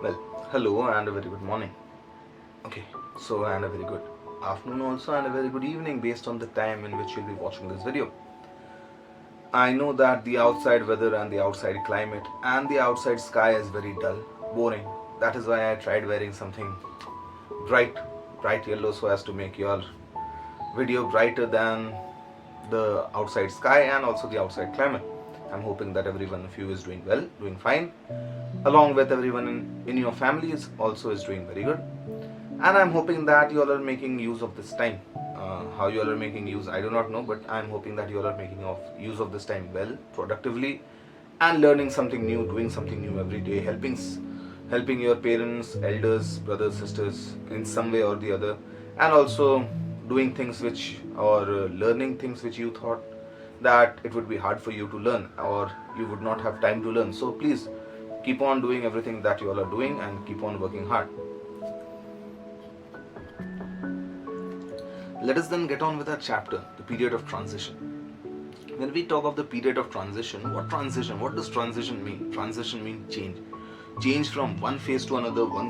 Well, hello and a very good morning. Okay, so and a very good afternoon also and a very good evening based on the time in which you'll be watching this video. I know that the outside weather and the outside climate and the outside sky is very dull, boring. That is why I tried wearing something bright, bright yellow so as to make your video brighter than the outside sky and also the outside climate. I'm hoping that every one of you is doing well, doing fine, along with everyone in your families also is doing very good. And I'm hoping that you all are making use of this time. How you all are making use, I do not know, but I'm hoping that you all are making use of this time well, productively, and learning something new, doing something new every day, helping your parents, elders, brothers, sisters in some way or the other, and also doing things which or learning things which you thought that it would be hard for you to learn or you would not have time to learn. So please keep on doing everything that you all are doing and keep on working hard. Let us then get on with our chapter, the period of transition. When we talk of the period of transition? What does transition mean? Transition means change. Change from one phase to another, one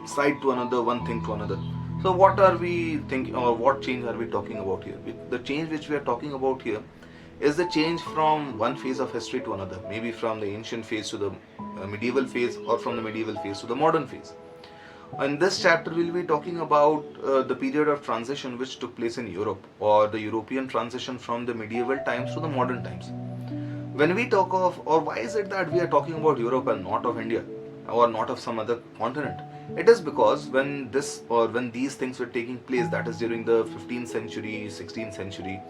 side to another, one thing to another. So what are we thinking, or what change are we talking about here? The change which we are talking about here is the change from one phase of history to another, maybe from the ancient phase to the medieval phase, or from the medieval phase to the modern phase. In this chapter, we'll be talking about the period of transition which took place in Europe, or the European transition from the medieval times to the modern times. When we talk of, or why is it that we are talking about Europe and not of India, or not of some other continent? It is because when these things were taking place, that is during the 15th century, 16th century,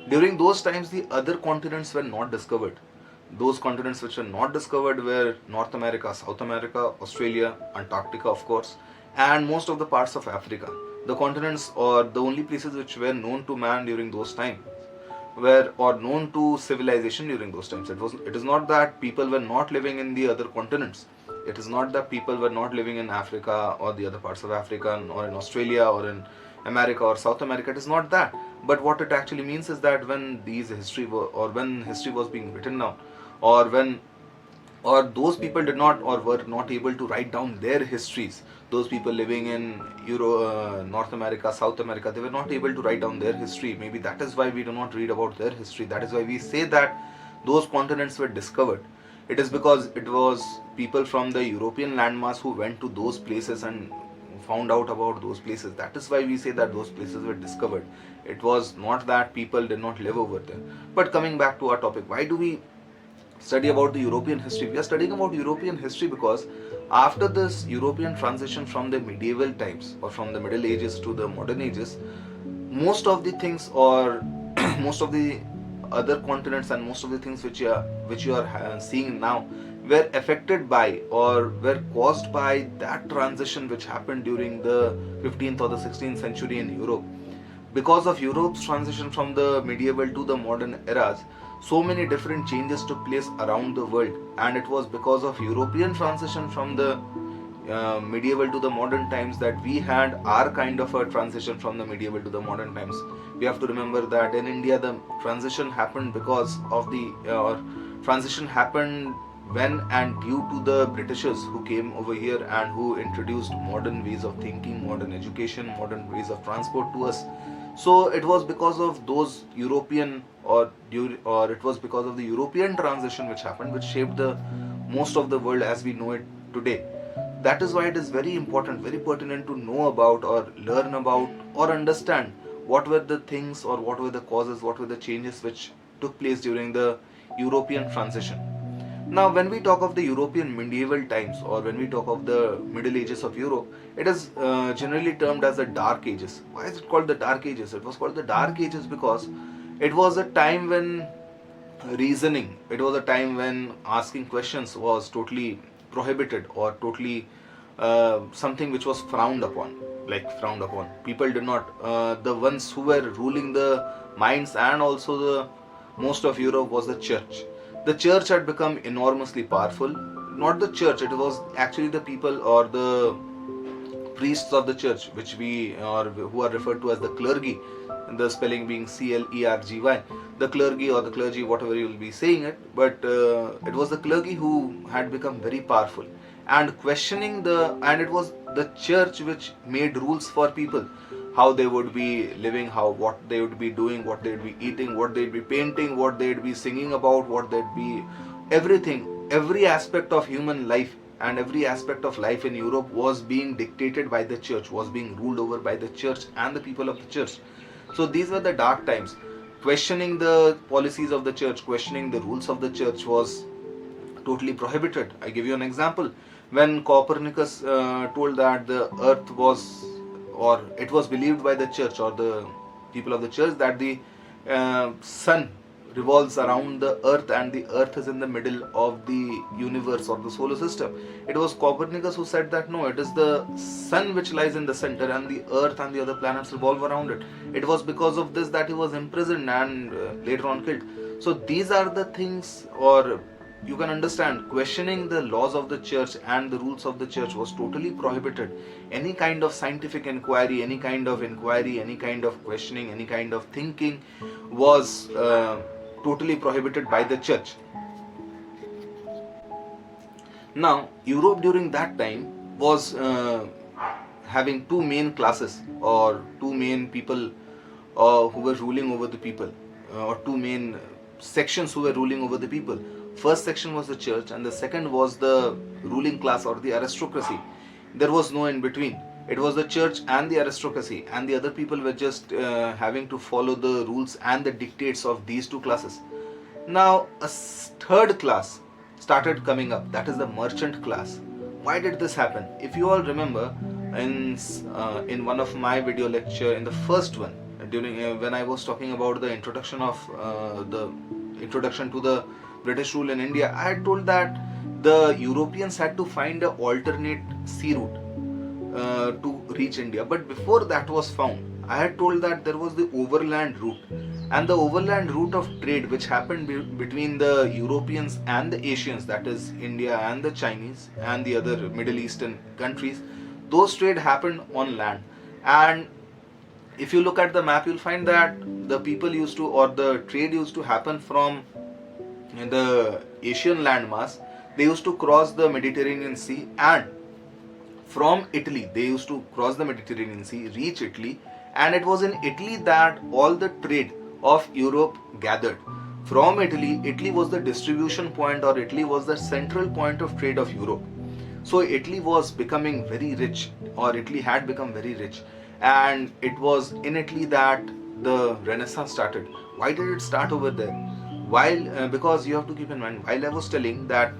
during those times the other continents were not discovered. Those continents which were not discovered were North America, South America, Australia, Antarctica, of course, and most of the parts of Africa. The continents, or the only places which were known to man during those times, were or known to civilization during those times. It is not that people were not living in the other continents. It is not that people were not living in Africa or the other parts of Africa, or in Australia or in America or South America. It is not that. But what it actually means is that when when history was being written down, or when or those people did not or were not able to write down their histories, those people living in North America, South America, they were not able to write down their history. Maybe that is why we do not read about their history. That is why we say that those continents were discovered. It is because it was people from the European landmass who went to those places and found out about those places. That is why we say that those places were discovered. It was not that people did not live over there. But coming back to our topic, why do we study about the European history? We are studying about European history because after this European transition from the medieval times, or from the Middle Ages to the modern ages, most of the things, or most of the other continents and most of the things which you are seeing now were affected by or were caused by that transition which happened during the 15th or the 16th century in Europe. Because of Europe's transition from the medieval to the modern eras, so many different changes took place around the world, and it was because of European transition from the medieval to the modern times that we had our kind of a transition from the medieval to the modern times. We have to remember that in India the transition happened because of the transition happened when and due to the Britishers who came over here and who introduced modern ways of thinking, modern education, modern ways of transport to us. So it was because of those European or it was because of the European transition which happened, which shaped the most of the world as we know it today. That is why it is very important, very pertinent to know about or learn about or understand what were the things or what were the causes, what were the changes which took place during the European transition. Now, when we talk of the European medieval times, or when we talk of the Middle Ages of Europe, it is generally termed as the Dark Ages. Why is it called the Dark Ages? It was called the Dark Ages because it was a time when reasoning, it was a time when asking questions was totally prohibited, or totally something which was frowned upon. Like frowned upon. People did not, the ones who were ruling the minds and also the most of Europe was the church. The church had become enormously powerful. Not the church, it was actually the people or the priests of the church, which we or who are referred to as the clergy, the spelling being clergy, the clergy or the clergy, whatever you will be saying it, but it was the clergy who had become very powerful, and questioning and it was the church which made rules for people, how they would be living, what they would be doing, what they would be eating, what they'd be painting, what they'd be singing about, what they'd be everything. Every aspect of human life and every aspect of life in Europe was being dictated by the church, was being ruled over by the church and the people of the church. So these were the dark times. Questioning the policies of the church, questioning the rules of the church was totally prohibited. I give you an example. When Copernicus told that the earth was, or it was believed by the church or the people of the church, that the sun revolves around the earth and the earth is in the middle of the universe or the solar system. It was Copernicus who said that no, it is the sun which lies in the center and the earth and the other planets revolve around it. It was because of this that he was imprisoned and later on killed. So these are the things, or you can understand, questioning the laws of the church and the rules of the church was totally prohibited. Any kind of scientific inquiry, any kind of questioning, any kind of thinking was totally prohibited by the church. Now, Europe during that time was having two main classes or two main people who were ruling over the people, or two main sections who were ruling over the people. First section was the church and the second was the ruling class or the aristocracy. There was no in between. It was the church and the aristocracy, and the other people were just having to follow the rules and the dictates of these two classes. Now a third class started coming up, that is the merchant class. Why did this happen? If you all remember, in one of my video lecture, in the first one, during when I was talking about the introduction to the British rule in India, I had told that the Europeans had to find an alternate sea route to reach India. But before that was found, I had told that there was the overland route. And the overland route of trade which happened between the Europeans and the Asians, that is India and the Chinese and the other Middle Eastern countries, those trade happened on land. And if you look at the map, you'll find that the people used to, or the trade used to happen from the Asian landmass. They used to cross the Mediterranean Sea, and from Italy they used to cross the Mediterranean Sea, reach Italy, and it was in Italy that all the trade of Europe gathered. From Italy, Italy was the distribution point, or Italy was the central point of trade of Europe. So Italy was becoming very rich, or Italy had become very rich, and it was in Italy that the Renaissance started. Why did it start over there? Because you have to keep in mind, while I was telling that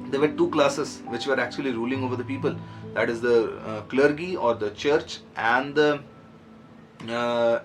there were two classes which were actually ruling over the people, that is the clergy or the church, and the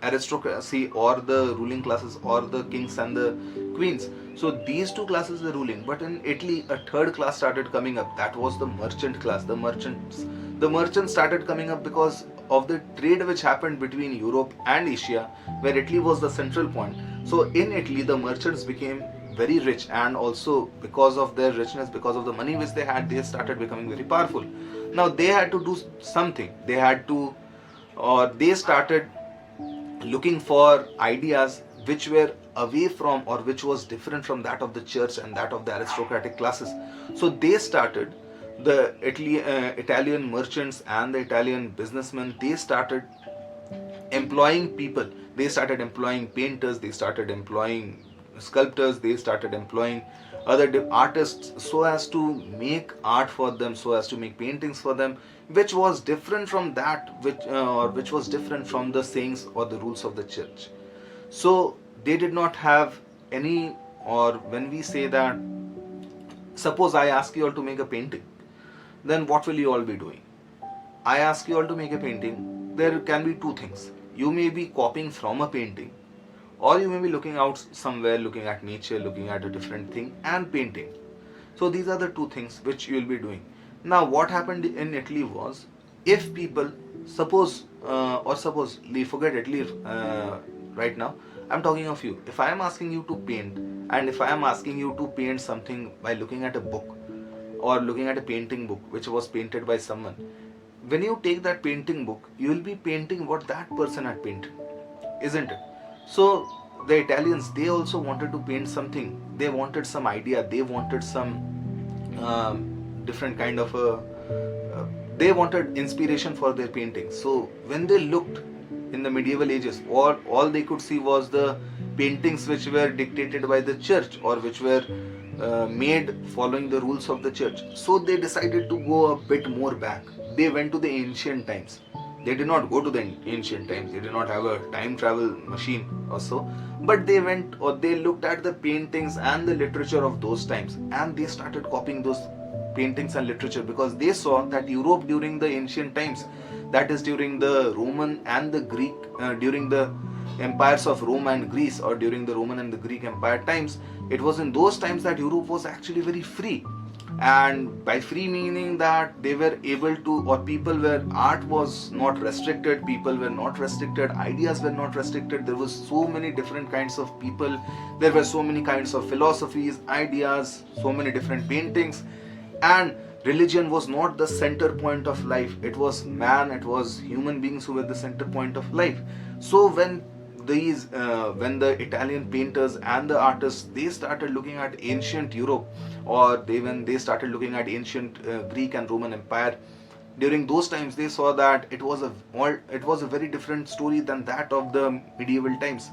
aristocracy or the ruling classes or the kings and the queens. So these two classes were ruling, but in Italy a third class started coming up, that was the merchant class. The merchants started coming up because of the trade which happened between Europe and Asia, where Italy was the central point. So in Italy the merchants became very rich, and also because of their richness, because of the money which they had, they started becoming very powerful. Now they had to do something. They started looking for ideas which were away from, or which was different from that of the church and that of the aristocratic classes. So they started, the Italian merchants and the Italian businessmen, they started employing people. They started employing painters, they started employing sculptors, they started employing other artists, so as to make art for them, so as to make paintings for them, which was different from that, which was different from the sayings or the rules of the church. So they did not have any, or when we say that, suppose I ask you all to make a painting, then what will you all be doing? I ask you all to make a painting, there can be two things. You may be copying from a painting, or you may be looking out somewhere, looking at nature, looking at a different thing and painting. So these are the two things which you will be doing. Now what happened in Italy was, if people, suppose forget Italy right now, I'm talking of you. If I am asking you to paint, and if I am asking you to paint something by looking at a book, or looking at a painting book which was painted by someone, when you take that painting book, you will be painting what that person had painted, isn't it? So the Italians, they also wanted to paint something. They wanted some idea, they wanted some different kind of they wanted inspiration for their paintings. So when they looked in the medieval ages, all they could see was the paintings which were dictated by the church, or which were made following the rules of the church. So they decided to go a bit more back. They went to the ancient times. They did not go to the ancient times. They did not have a time travel machine or so, but they went, or they looked at the paintings and the literature of those times, and they started copying those paintings and literature, because they saw that Europe during the ancient times, that is during the Roman and the Greek, during the empires of Rome and Greece, or during the Roman and the Greek empire times, it was in those times that Europe was actually very free. And by free meaning that they were able to, or people were, art was not restricted, people were not restricted, ideas were not restricted. There was so many different kinds of people, there were so many kinds of philosophies, ideas, so many different paintings, and religion was not the center point of life. It was man, it was human beings who were the center point of life. So when the Italian painters and the artists, they started looking at ancient Europe, or when they started looking at ancient Greek and Roman Empire, during those times they saw that it was a very different story than that of the medieval times.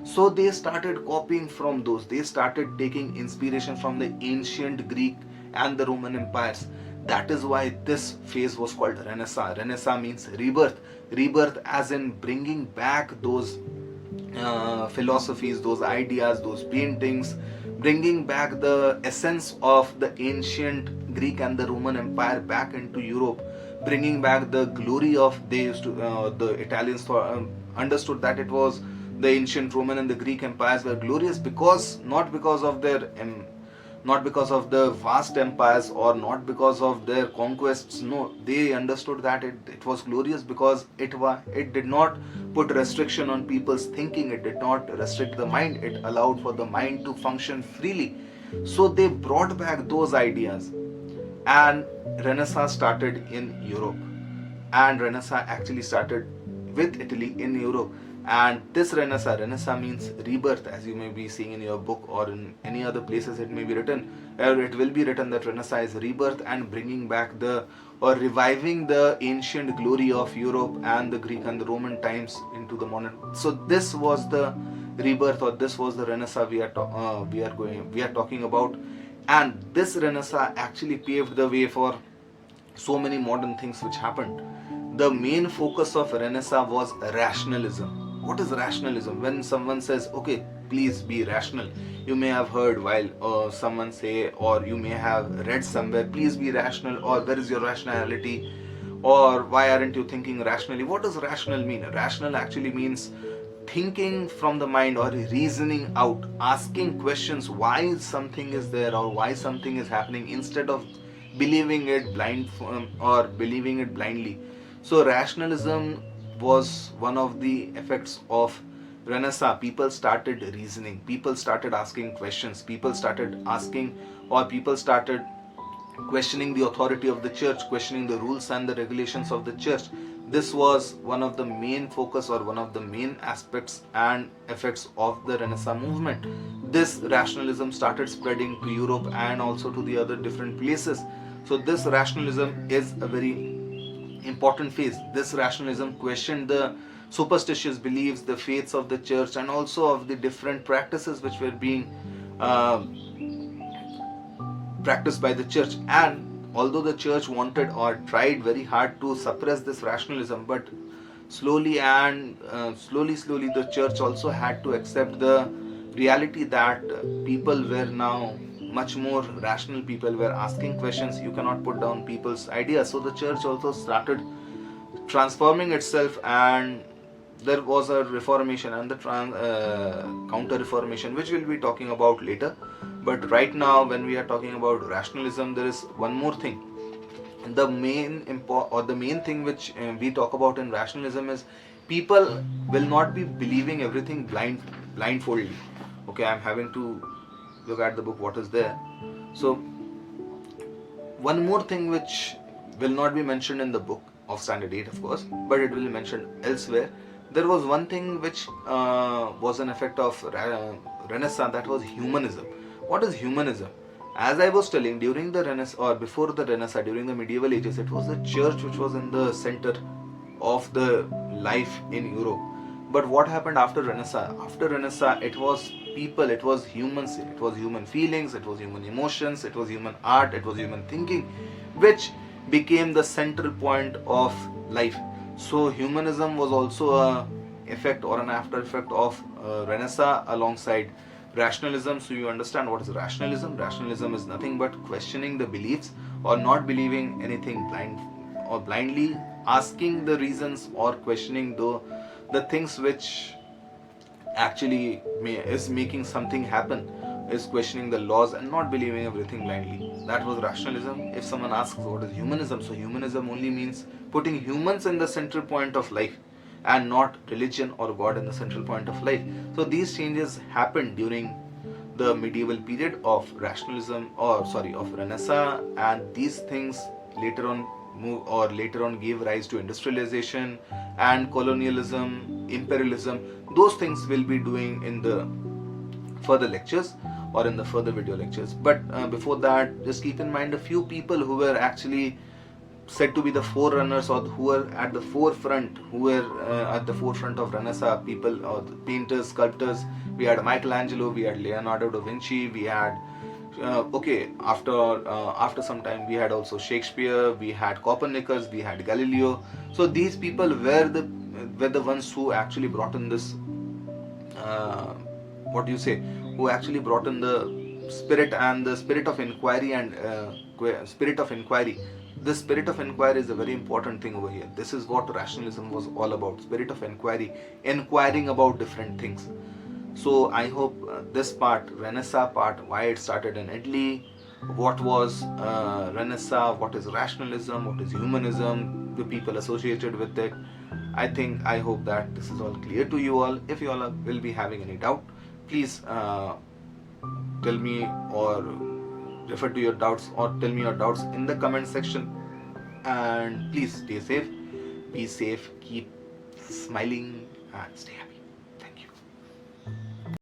So they started copying from those. They started taking inspiration from the ancient Greek and the Roman empires. That is why this phase was called Renaissance. Renaissance means rebirth. Rebirth as in bringing back those philosophies, those ideas, those paintings, bringing back the essence of the ancient Greek and the Roman Empire back into Europe, bringing back the glory of the Italians understood that it was the ancient Roman and the Greek empires were glorious because not because of the vast empires, or not because of their conquests. No, they understood that it was glorious because it did not put restriction on people's thinking. It did not restrict the mind. It allowed for the mind to function freely. So they brought back those ideas, and Renaissance started in Europe. And Renaissance actually started with Italy in Europe. And this Renaissance means rebirth, as you may be seeing in your book, or in any other places it may be written, or it will be written that Renaissance is rebirth and bringing back or reviving the ancient glory of Europe and the Greek and the Roman times into the modern. So this was the rebirth, or this was the Renaissance we are talking about. And this Renaissance actually paved the way for so many modern things which happened. The main focus of Renaissance was rationalism. What is rationalism? When someone says, okay, please be rational, you may have heard while someone say, or you may have read somewhere, please be rational, or where is your rationality, or why aren't you thinking rationally? What does rational mean? Rational actually means thinking from the mind, or reasoning out, asking questions why something is there or why something is happening, instead of believing it blindly. So rationalism was one of the effects of Renaissance. People started reasoning, people started asking questions, people started questioning the authority of the church, questioning the rules and the regulations of the church. This was one of the main focus, or one of the main aspects and effects of the Renaissance movement. This rationalism started spreading to Europe and also to the other different places. So this rationalism is a very important phase. This rationalism questioned the superstitious beliefs, the faiths of the church, and also of the different practices which were being practiced by the church. And although the church wanted or tried very hard to suppress this rationalism, but slowly the church also had to accept the reality that people were now much more rational. People were asking questions. You cannot put down people's ideas. So the church also started transforming itself, and there was a reformation and the counter reformation, which we'll be talking about later. But right now, when we are talking about rationalism, there is one more thing. The main thing which we talk about in rationalism is people will not be believing everything blindfoldedly. Okay, I'm having to look at the book, what is there. So one more thing which will not be mentioned in the book of Standard 8, of course, but it will be mentioned elsewhere. There was one thing which was an effect of Renaissance, that was humanism. What is humanism? As I was telling, during the Renaissance or before the Renaissance, during the medieval ages, it was the church which was in the center of the life in Europe. But what happened after Renaissance? After Renaissance, it was people, it was humans, it was human feelings, it was human emotions, it was human art, it was human thinking, which became the central point of life. So humanism was also a effect or an after effect of Renaissance alongside rationalism. So you understand what is rationalism? Rationalism is nothing but questioning the beliefs or not believing anything blindly asking the reasons or questioning the things which actually is making something happen, is questioning the laws and not believing everything blindly. That was rationalism. If someone asks what is humanism, so humanism only means putting humans in the central point of life and not religion or God in the central point of life. So these changes happened during the medieval period of rationalism of Renaissance, and these things later on gave rise to industrialization and colonialism, imperialism. Those things we'll be doing in the further lectures or in the further video lectures. But before that, just keep in mind a few people who were actually said to be the forerunners or who were at the forefront, of Renaissance people or painters, sculptors. We had Michelangelo, we had Leonardo da Vinci, we had after some time we had also Shakespeare, we had Copernicus, we had Galileo. So these people were the ones who actually brought in this who actually brought in the spirit of inquiry and spirit of inquiry. The spirit of inquiry is a very important thing over here. This is what rationalism was all about: spirit of inquiry, inquiring about different things. So I hope this part, Renaissance part, why it started in Italy, what was Renaissance, what is rationalism, what is humanism, the people associated with it. I hope that this is all clear to you all. If you all will be having any doubt, please tell me or refer to your doubts or tell me your doubts in the comment section. And please stay safe, be safe, keep smiling and stay happy.